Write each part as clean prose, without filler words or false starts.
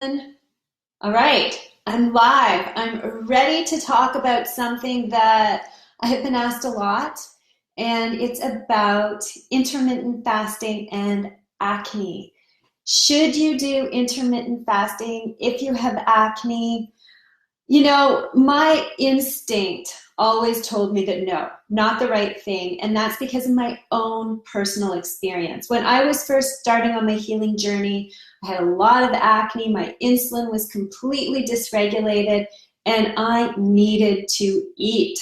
All right, I'm live. I'm ready to talk about something that I have been asked a lot, and it's about intermittent fasting and acne. Should you do intermittent fasting if you have acne? My instinct always told me that no, not the right thing. And that's because of my own personal experience. When I was first starting on my healing journey, I had a lot of acne. My insulin was completely dysregulated, and I needed to eat.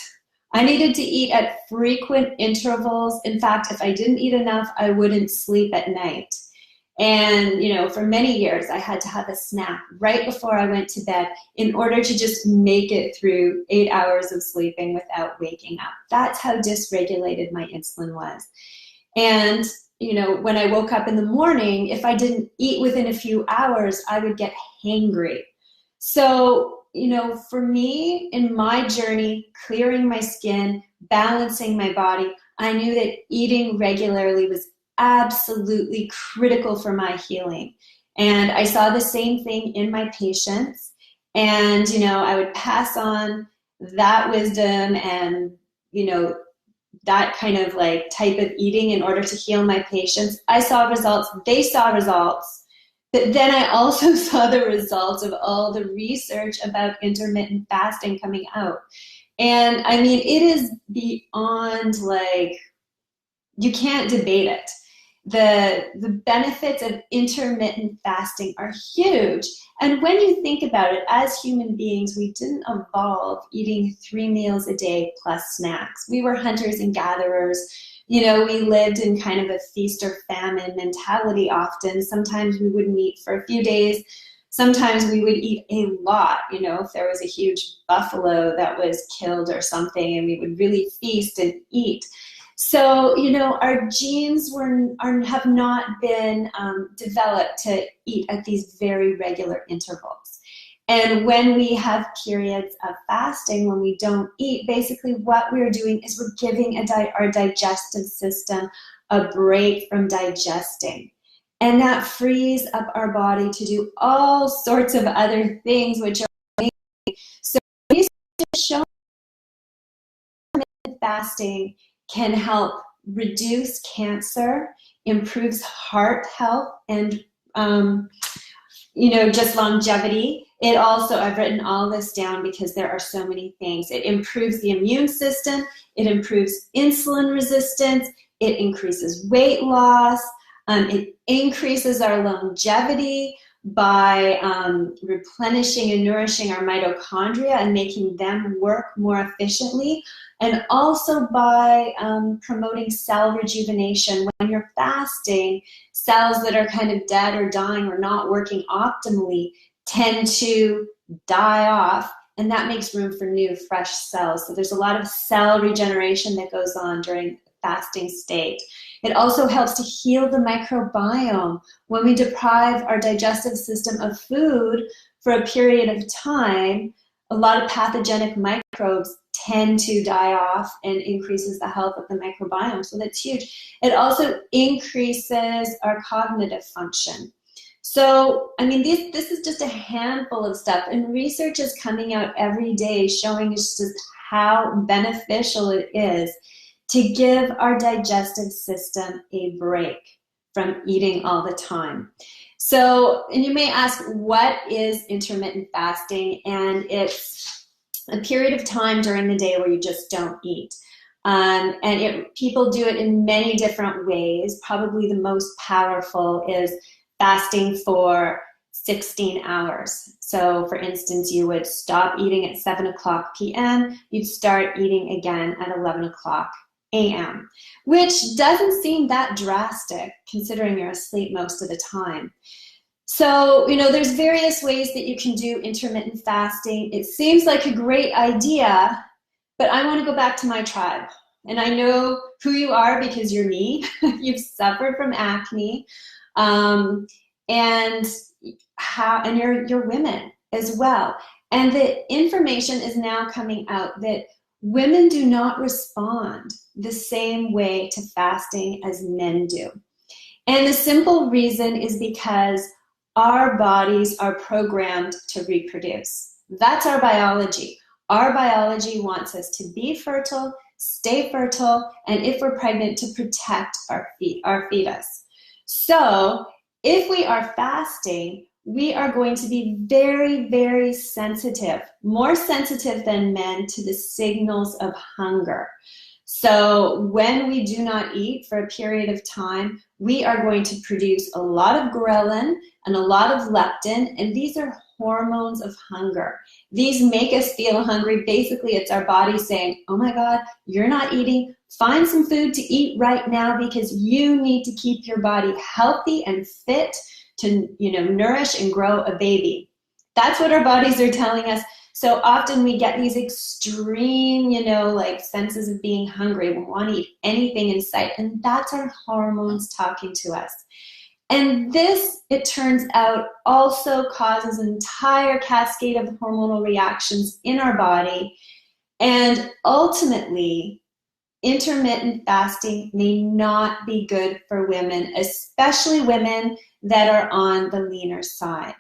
I needed to eat at frequent intervals. In fact, if I didn't eat enough, I wouldn't sleep at night. And, for many years, I had to have a snack right before I went to bed in order to just make it through 8 hours of sleeping without waking up. That's how dysregulated my insulin was. And, when I woke up in the morning, if I didn't eat within a few hours, I would get hangry. So, for me, in my journey, clearing my skin, balancing my body, I knew that eating regularly was absolutely critical for my healing. And I saw the same thing in my patients. And, I would pass on that wisdom and, that kind of like type of eating in order to heal my patients. I saw results, they saw results. But then I also saw the results of all the research about intermittent fasting coming out. And I mean, it is beyond like, you can't debate it. The benefits of intermittent fasting are huge. And when you think about it, as human beings, we didn't evolve eating 3 meals a day plus snacks. We were hunters and gatherers. We lived in kind of a feast or famine mentality often. Sometimes we wouldn't eat for a few days. Sometimes we would eat a lot, if there was a huge buffalo that was killed or something, and we would really feast and eat. So, our genes have not been developed to eat at these very regular intervals. And when we have periods of fasting, when we don't eat, basically what we're doing is we're giving our digestive system a break from digesting. And that frees up our body to do all sorts of other things, which are amazing. So research has shown fasting can help reduce cancer, improves heart health, and just longevity. It also, I've written all this down because there are so many things. It improves the immune system, it improves insulin resistance, it increases weight loss, it increases our longevity by replenishing and nourishing our mitochondria and making them work more efficiently, and also by promoting cell rejuvenation. When you're fasting, cells that are kind of dead or dying or not working optimally tend to die off, and that makes room for new, fresh cells. So there's a lot of cell regeneration that goes on during the fasting state. It also helps to heal the microbiome. When we deprive our digestive system of food for a period of time, a lot of pathogenic microbes tend to die off and increases the health of the microbiome. So that's huge. It also increases our cognitive function. So, I mean, this is just a handful of stuff, and research is coming out every day showing us just how beneficial it is to give our digestive system a break from eating all the time. So, and you may ask, what is intermittent fasting? And it's a period of time during the day where you just don't eat. People do it in many different ways. Probably the most powerful is fasting for 16 hours. So for instance, you would stop eating at 7 o'clock p.m., you'd start eating again at 11 o'clock a.m., which doesn't seem that drastic considering you're asleep most of the time. So, there's various ways that you can do intermittent fasting. It seems like a great idea, but I want to go back to my tribe. And I know who you are because you're me. You've suffered from acne. And you're women as well. And the information is now coming out that women do not respond the same way to fasting as men do. And the simple reason is because our bodies are programmed to reproduce. That's our biology. Our biology wants us to be fertile, stay fertile, and if we're pregnant, to protect our fetus. So if we are fasting, we are going to be very, very sensitive, more sensitive than men, to the signals of hunger. So when we do not eat for a period of time, we are going to produce a lot of ghrelin and a lot of leptin, and these are hormones of hunger. These make us feel hungry. Basically, it's our body saying, oh my God, you're not eating. Find some food to eat right now because you need to keep your body healthy and fit to, nourish and grow a baby. That's what our bodies are telling us. So often we get these extreme, like senses of being hungry. We want to eat anything in sight. And that's our hormones talking to us. And this, it turns out, also causes an entire cascade of hormonal reactions in our body. And ultimately, intermittent fasting may not be good for women, especially women that are on the leaner side.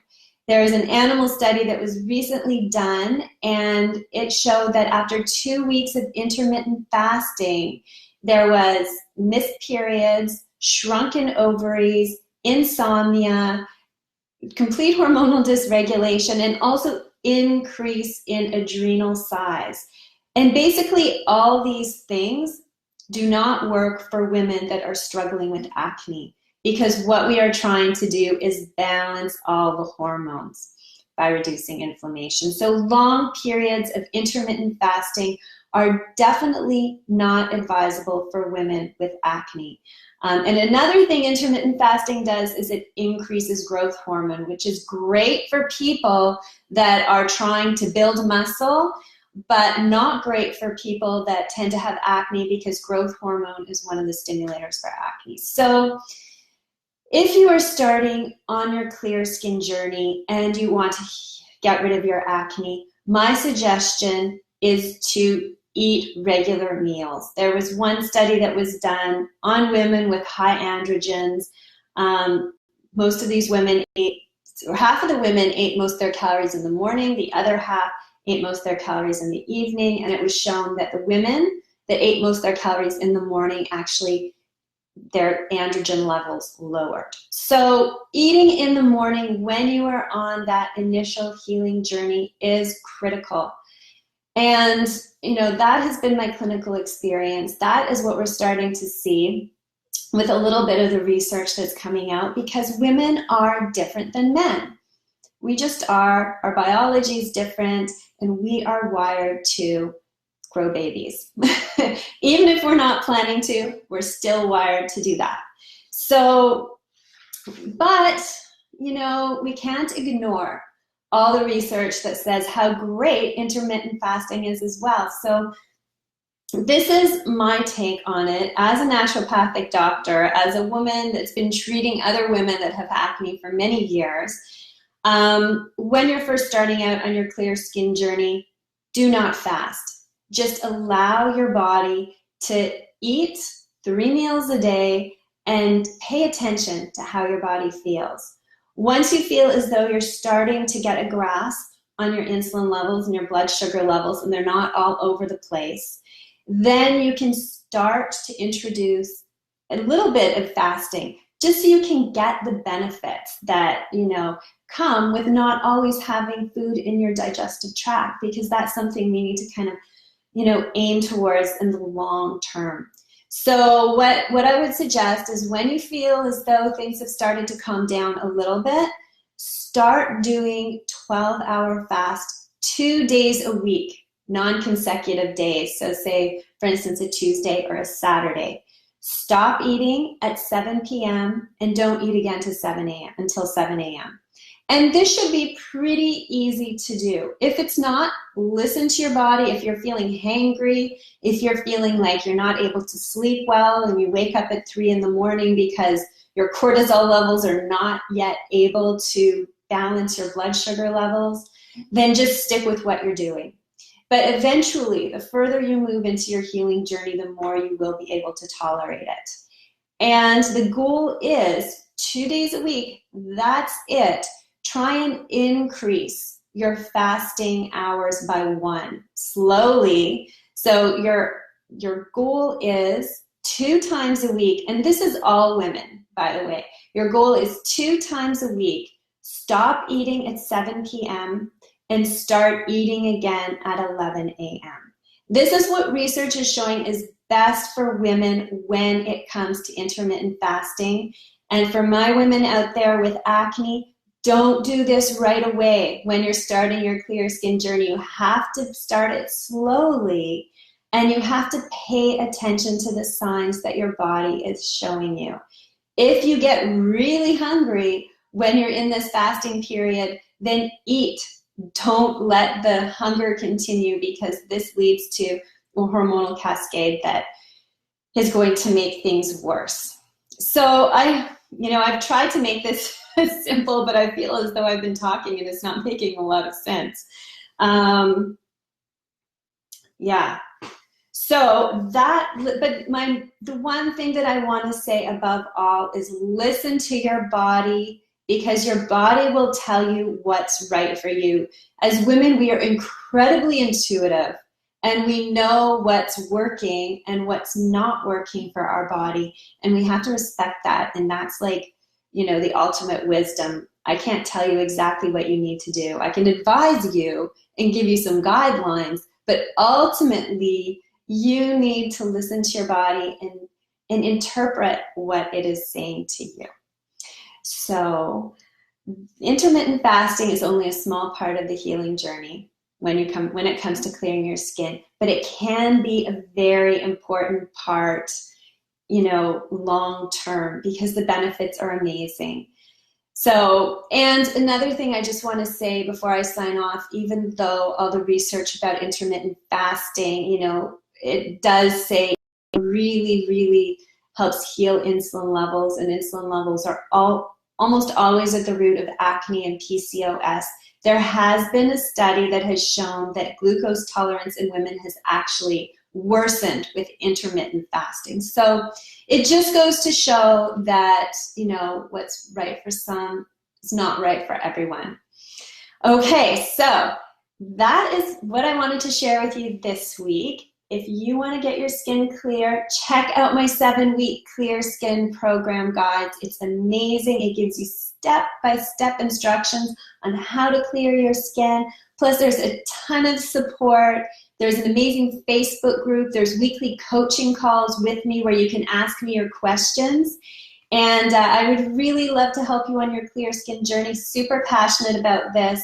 There is an animal study that was recently done, and it showed that after 2 weeks of intermittent fasting, there was missed periods, shrunken ovaries, insomnia, complete hormonal dysregulation, and also increase in adrenal size. And basically all these things do not work for women that are struggling with acne, because what we are trying to do is balance all the hormones by reducing inflammation. So long periods of intermittent fasting are definitely not advisable for women with acne. And another thing intermittent fasting does is it increases growth hormone, which is great for people that are trying to build muscle, but not great for people that tend to have acne, because growth hormone is one of the stimulators for acne. So if you are starting on your clear skin journey and you want to get rid of your acne, my suggestion is to eat regular meals. There was one study that was done on women with high androgens. Most of these women half of the women ate most of their calories in the morning, the other half ate most of their calories in the evening, and it was shown that the women that ate most of their calories in the morning, actually their androgen levels lowered. So eating in the morning when you are on that initial healing journey is critical. And, that has been my clinical experience. That is what we're starting to see with a little bit of the research that's coming out, because women are different than men. We just are. Our biology is different, and we are wired to grow babies. Even if we're not planning to, we're still wired to do that. So, but, we can't ignore all the research that says how great intermittent fasting is as well. So this is my take on it as a naturopathic doctor, as a woman that's been treating other women that have acne for many years. When you're first starting out on your clear skin journey, do not fast. Just allow your body to eat 3 meals a day and pay attention to how your body feels. Once you feel as though you're starting to get a grasp on your insulin levels and your blood sugar levels, and they're not all over the place, then you can start to introduce a little bit of fasting, just so you can get the benefits that, come with not always having food in your digestive tract, because that's something we need to kind of, aim towards in the long term. So what I would suggest is, when you feel as though things have started to calm down a little bit, start doing 12-hour fast 2 days a week, non-consecutive days. So say, for instance, a Tuesday or a Saturday. Stop eating at 7 p.m. and don't eat again until 7 a.m. And this should be pretty easy to do. If it's not, listen to your body. If you're feeling hangry, if you're feeling like you're not able to sleep well and you wake up at 3 in the morning because your cortisol levels are not yet able to balance your blood sugar levels, then just stick with what you're doing. But eventually, the further you move into your healing journey, the more you will be able to tolerate it. And the goal is 2 days a week. That's it. Try and increase your fasting hours by 1 slowly. So your goal is 2 times a week, and this is all women, by the way. Your goal is 2 times a week. Stop eating at 7 p.m. and start eating again at 11 a.m. This is what research is showing is best for women when it comes to intermittent fasting. And for my women out there with acne, don't do this right away when you're starting your clear skin journey. You have to start it slowly, and you have to pay attention to the signs that your body is showing you. If you get really hungry when you're in this fasting period, then eat. Don't let the hunger continue, because this leads to a hormonal cascade that is going to make things worse. So I've tried to make this simple, but I feel as though I've been talking and it's not making a lot of sense. So the one thing that I want to say above all is listen to your body, because your body will tell you what's right for you. As women, we are incredibly intuitive, and we know what's working and what's not working for our body, and we have to respect that. And that's like, the ultimate wisdom. I can't tell you exactly what you need to do. I can advise you and give you some guidelines, but ultimately you need to listen to your body and interpret what it is saying to you. So intermittent fasting is only a small part of the healing journey when it comes to clearing your skin, but it can be a very important part, long term, because the benefits are amazing. So, and another thing I just want to say before I sign off, even though all the research about intermittent fasting, it does say it really, really helps heal insulin levels, and insulin levels are almost always at the root of acne and PCOS. There has been a study that has shown that glucose tolerance in women has actually worsened with intermittent fasting. So it just goes to show that, what's right for some is not right for everyone. Okay, so that is what I wanted to share with you this week. If you want to get your skin clear, check out my 7-week Clear Skin Program guides. It's amazing. It gives you step-by-step instructions on how to clear your skin. Plus, there's a ton of support. There's an amazing Facebook group. There's weekly coaching calls with me where you can ask me your questions. And I would really love to help you on your clear skin journey. Super passionate about this.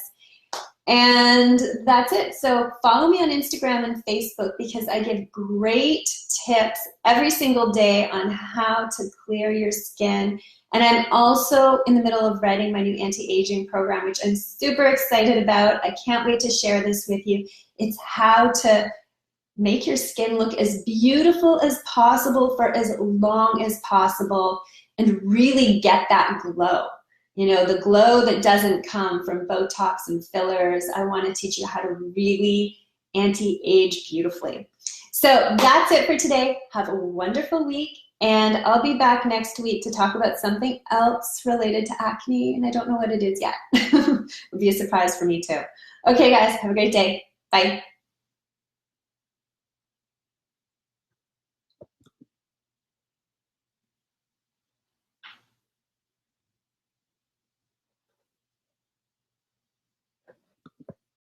And that's it. So follow me on Instagram and Facebook, because I give great tips every single day on how to clear your skin. And I'm also in the middle of writing my new anti-aging program, which I'm super excited about. I can't wait to share this with you. It's how to make your skin look as beautiful as possible for as long as possible and really get that glow. The glow that doesn't come from Botox and fillers. I want to teach you how to really anti-age beautifully. So that's it for today. Have a wonderful week, and I'll be back next week to talk about something else related to acne, and I don't know what it is yet. It'll be a surprise for me too. Okay, guys, have a great day. Bye.